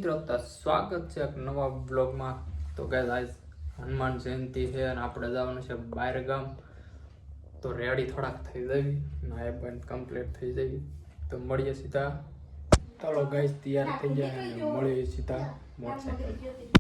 મિત્રો, તો સ્વાગત છે એક નવા બ્લોગમાં। તો ગાઈસ આજ હનુમાન જયંતિ છે અને આપણે જવાનું છે બહાર ગામ। તો રેડી થોડાક થઈ જવી, નાય બંધ કમ્પ્લીટ થઈ જવી। તો મળીએ સીધા, ચાલો ગાઈસ તૈયાર થઈ જાય અને મળીએ સીધા મોટરસાઇકલ।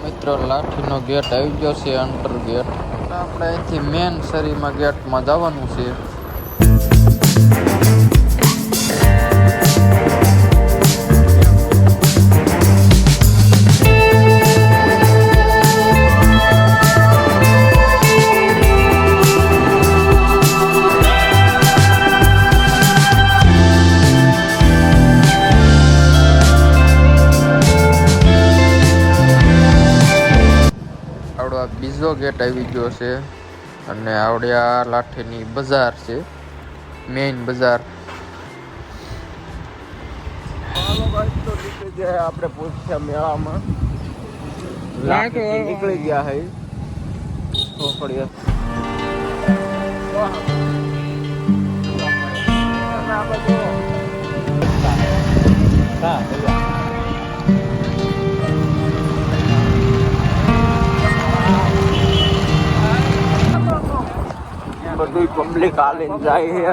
મિત્રો, લાઠીનો ગેટ આવી ગયો છે, અંડર ગેટ। આપણે અહીંથી મેન શરીરમાં ગેટમાં જવાનું છે। બીજો ગેટ આવી ગયો છે અને આવડ્યા લાઠીની બજાર છે, મેઇન બજાર। આપણે પૂછ્યા મેળામાં નીકળી ગયા હે ચોકડીએ। બધું પબ્લિક હાલીને જાય છે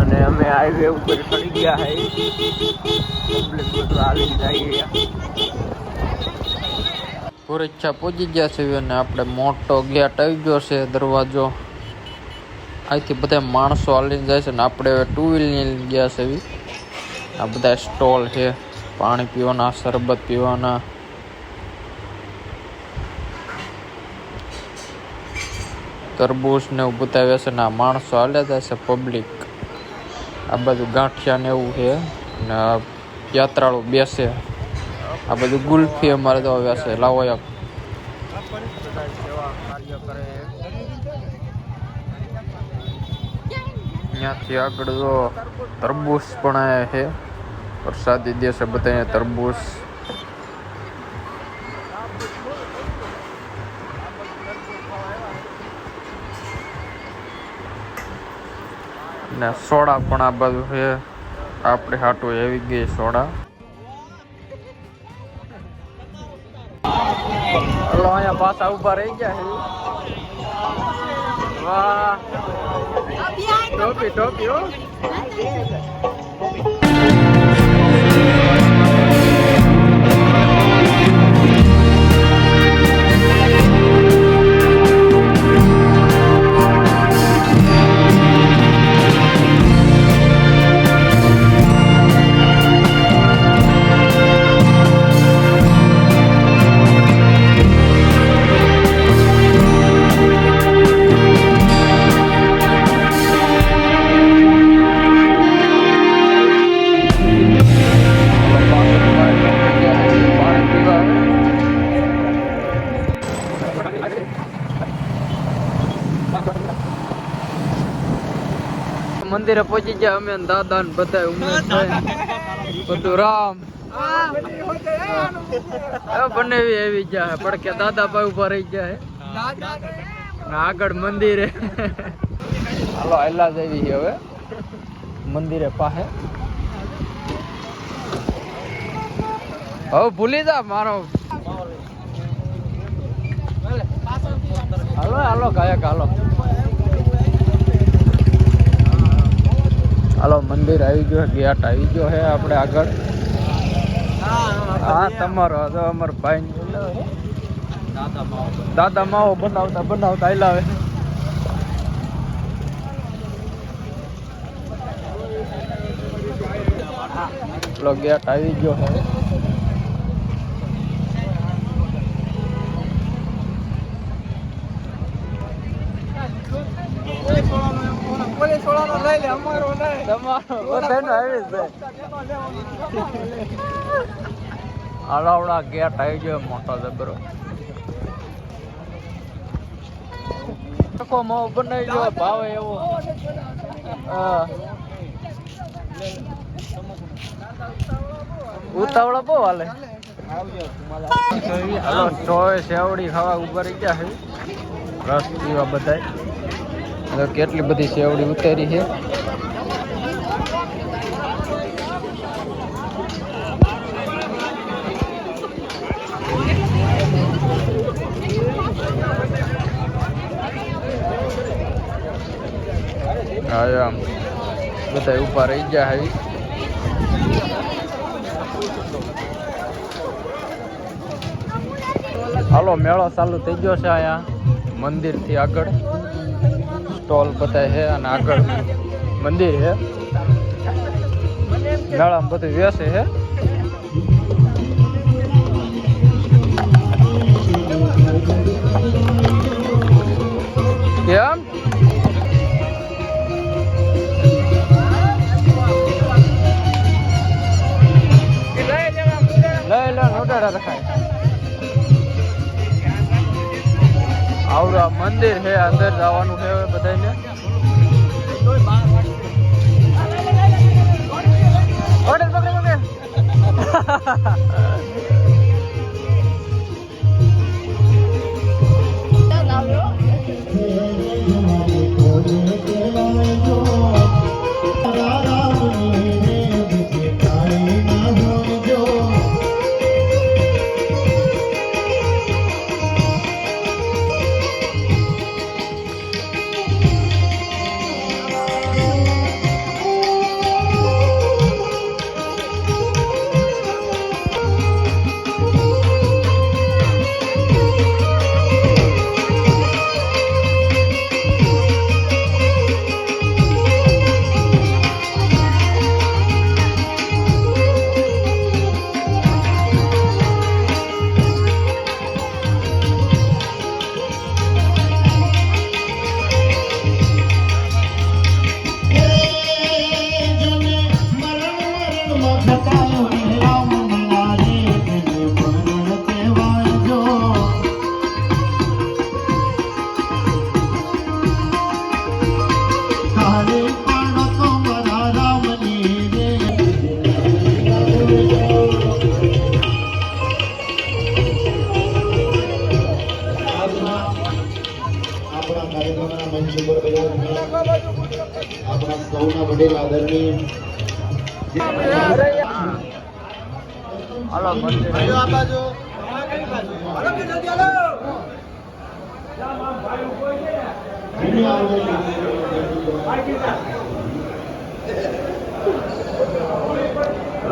અને અમે હાઈવે ઉપર ચડી ગયા છે, પબ્લિક બધું હાલીને જાય છે। પુરીચ્છા પહોંચી ગયા છે અને આપણે મોટો ગેટ આવી ગયો છે, દરવાજો। અહીંથી બધા માણસો હાલીને જાય છે ને આપણે હવે ટુ વ્હીલર ગયા છે। આ બધા સ્ટોલ છે, પાણી પીવાના, શરબત પીવાના। તરબૂચ ને એવું બતાવ્યા છે ને આ માણસો હાલે જાય છે, પબ્લિક। આ બધું ગાંઠિયા ને એવું છે ને યાત્રાળુ બેસે। આ બધું ગુલ્ફી અમારે તો આવ્યા છે, લાવો એક ત્યાંથી આગળ જો તરબૂચ પણ આવ્યા છે, વરસાદી દિવસે બધા તરબૂચ। ને સોડા પણ આ બાજુ છે, આપણે હાટું આવી ગઈ સોડા। હલો, અહીંયા પાછા ઉભા રહી ગયા છે। વાહ, ટોપી ટોપી હો। મંદિરે પહોંચી ગયા અમે દાદા ને બધા ઉમેશભાઈ બધું રામ બંને એવી ગયા પણ કે દાદા ભાઈ ઉભા રહી ગયા આગળ મંદિરે. હાલો આયલા જેવી છે હવે મંદિરે પાસે. હવે ભૂલી જા મારો. હાલો હાલો ગાયક હાલો. હાલો મંદિર આવી ગયો, ગેટ આવી ગયો હે આપણે આગળ. હા તમારો તો અમાર ભાઈ દાદા માવો બનાવતા બનાવતા આયલા હવે ગેટ આવી ગયો હે. હાલાવડા ગેટ આવી ગયો મોટો જબરો. માવો બનાવી ગયો ભાવે એવો. ઉતાવળા બહુ હાલે. હાલો ચોય સેવડી ખાવા ઉભા રહી ગયા છે. રસ પીવા બધા કેટલી બધી સેવડી ઉતારી છે. હા બધા ઉભા રહી ગયા છે. હાલો મેળો ચાલુ થઈ ગયો છે. અહીંયા મંદિર થી આગળ સ્ટોલ બધા છે અને આગળ મંદિર છે. મેળામાં બધું વેસે છે. કેમ લઈ લે નોટાડા રખાય. આવડા મંદિર છે, અંદર જવાનું છે બધાને. આપણા સૌના વડીલ આદરણીય હાલો મંદિર આ બાજુ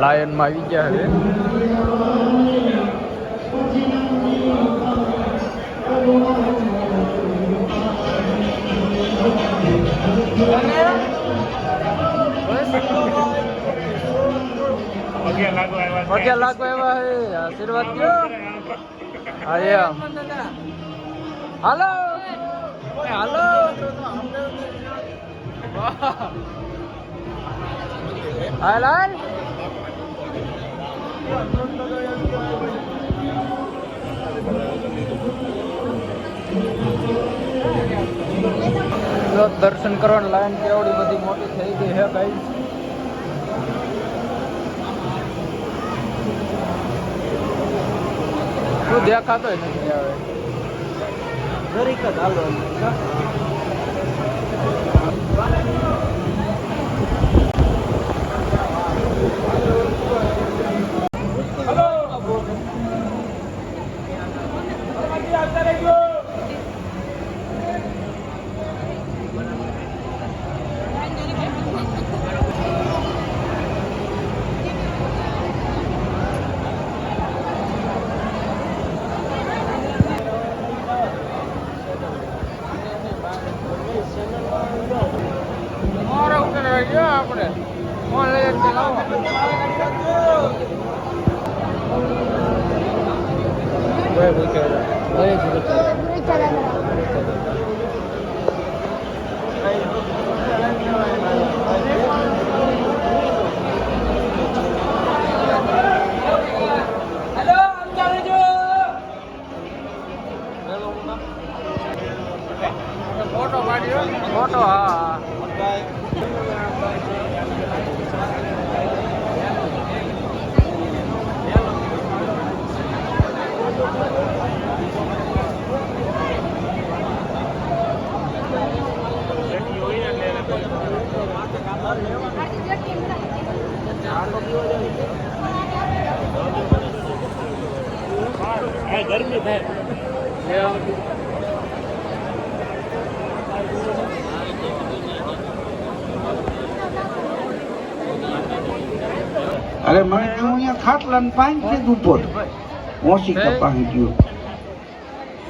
લાયન માં આવી ગયા હવે. પગે લાગો એવા હે આશીર્વાદ દો. હા હાલો હાલો હાલ હાલ. દર્શન કરવાની લાઈન કેવડી બધી મોટી થઈ ગઈ હે ભાઈ. તું દેખાતો નથી આવે જરીક જ હાલો આપણે ફોન લઈ ચલાવો ફોટો પાડ્યો ફોટો હા ગરમી થાય અરે મને તો અહીંયા ખાટલા ને પાંચ છે ઉપર ઓછી કપાઈ ગયું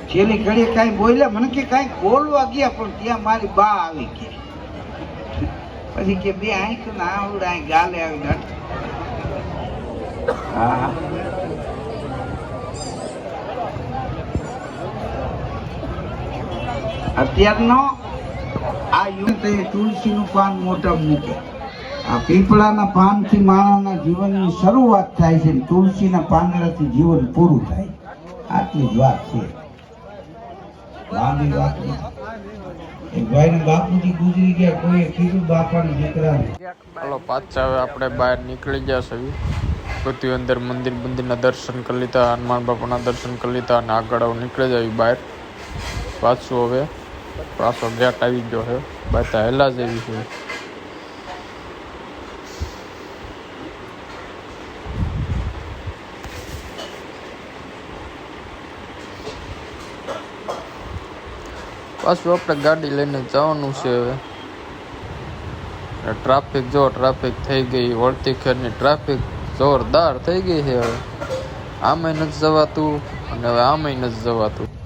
છેલ્લી ઘડીએ કાંઈ બોલ્યા મને કે કાંઈ બોલવા ગયા પણ ત્યાં મારી બા આવી ગઈ પછી કે બે આંખ ના આવડે અહીં ગાલે આવી હા અત્યારનો આ યુગ તુલસીનું પાન મોટા મૂકે આ પીપળાના પાનથી માણસના જીવનની શરૂઆત થાય છે તુલસીના પાંદડાથી જીવન પૂરું થાય આટલી જ વાત છે લાંબી વાત એક ભાઈને બાપુજી ગુજરી ગયા કોઈએ કીધું બાપાના દીકરાને ચાલો પાછા હવે આપણે બહાર નીકળી ગયા છે બધું અંદર મંદિરના દર્શન કરી લીધા હનુમાન બાપાના દર્શન કરી લીધા અને આગળ હવે નીકળી જાય બહાર પાછું હવે પાછો ગેટ આવી ગયો છે બધા હેલા જેવી છે પાછું આપણે ગાડી લઈને જવાનું છે હવે ટ્રાફિક જો ટ્રાફિક થઈ ગઈ વળતી ખેરની ટ્રાફિક જોરદાર થઈ ગઈ છે હવે આમેય નથી જવાતું અને હવે આમેય નથી જવાતું